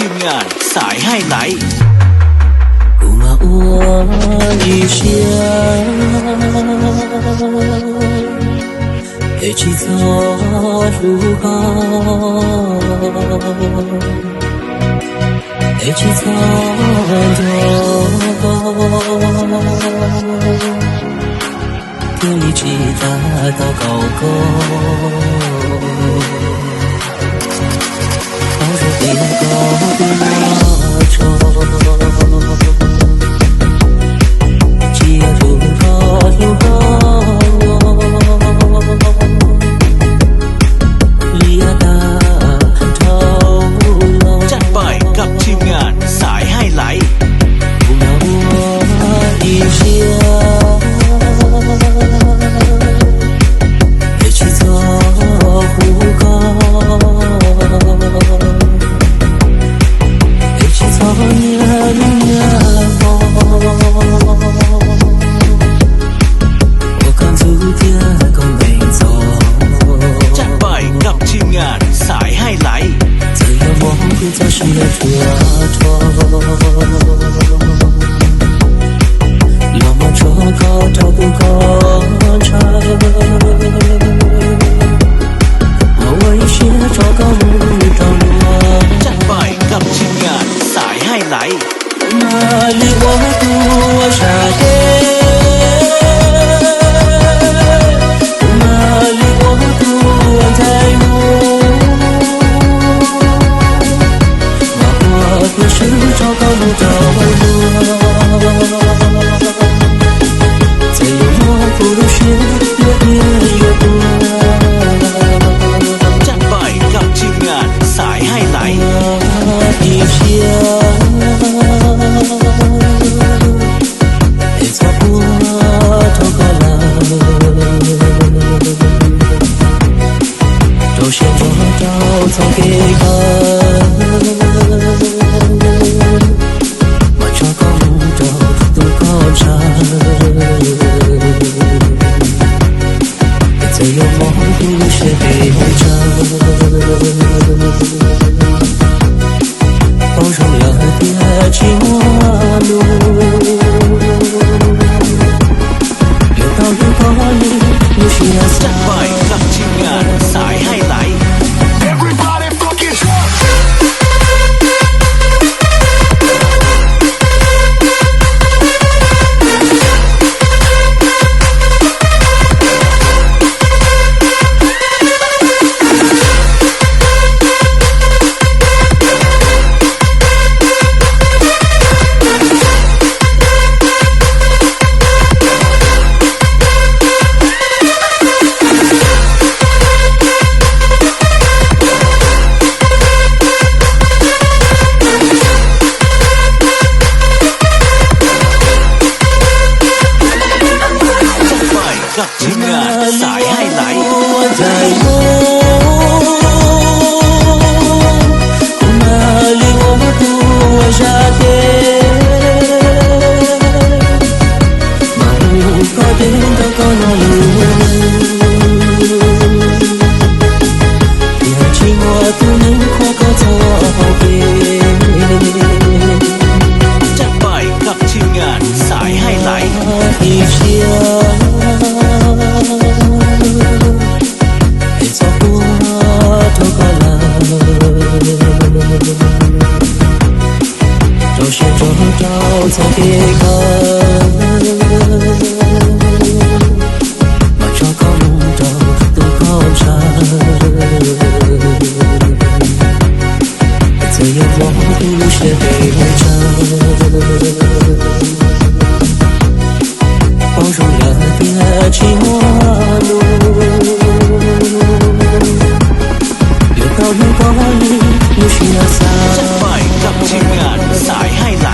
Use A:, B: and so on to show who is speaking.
A: ทีมงานสายไฮไลท์
B: กูมาอ้วนอีเชียให้ชีทอดรู้ฮาให้ชีทอดรอเที่ยวนี้ชีตาตาเก่าก็เขาจะเปลี่ยนก็ดูน่าชอบ
A: จัดไปกับทีมงานสายไฮไลท์จัดไปกับทีมงานสายไฮไลท์
B: 在深夜出了错，要么错过逃不过场，我为些糟糕不到我。
A: จัดไปกับทีมงานสายไฮไลท์
B: 哪里我不傻给？哪里我不在乎？不是糟糕不到我，再幽默不如学越变越多。
A: จัดไปกับทีมงานสายไฮไลท์
B: 一片，也差不多够了，都先做到早给他。再有模糊些悲伤，包容了别寂寞路，有道有道理，不需要
A: จัดไปกับทีมงานสายไฮไลท์กับทีมงานสายไฮไลท์จัดไปกับทีมงานสายไฮไลท์
B: 都先做到早给看，马超高路到都高山，再有模糊些悲伤，包容了别寂寞路，有道有道理，不需要撒。
A: จัดไปกับทีมงานสายไฮไลท์